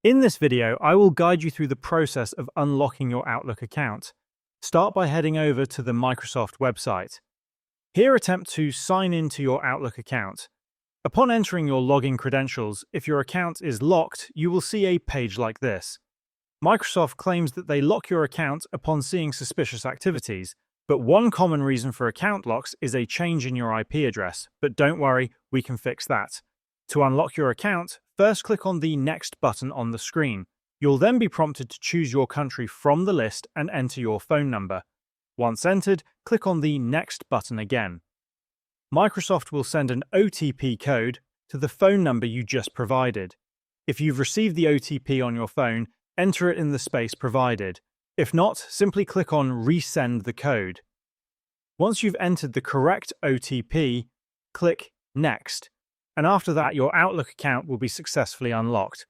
In this video, I will guide you through the process of unlocking your Outlook account. Start by heading over to the Microsoft website. Here, attempt to sign into your Outlook account. Upon entering your login credentials, if your account is locked, you will see a page like this. Microsoft claims that they lock your account upon seeing suspicious activities, but one common reason for account locks is a change in your IP address. But don't worry, we can fix that. To unlock your account, first click on the Next button on the screen. You'll then be prompted to choose your country from the list and enter your phone number. Once entered, click on the Next button again. Microsoft will send an OTP code to the phone number you just provided. If you've received the OTP on your phone, enter it in the space provided. If not, simply click on Resend the code. Once you've entered the correct OTP, click Next, and after that your Outlook account will be successfully unlocked.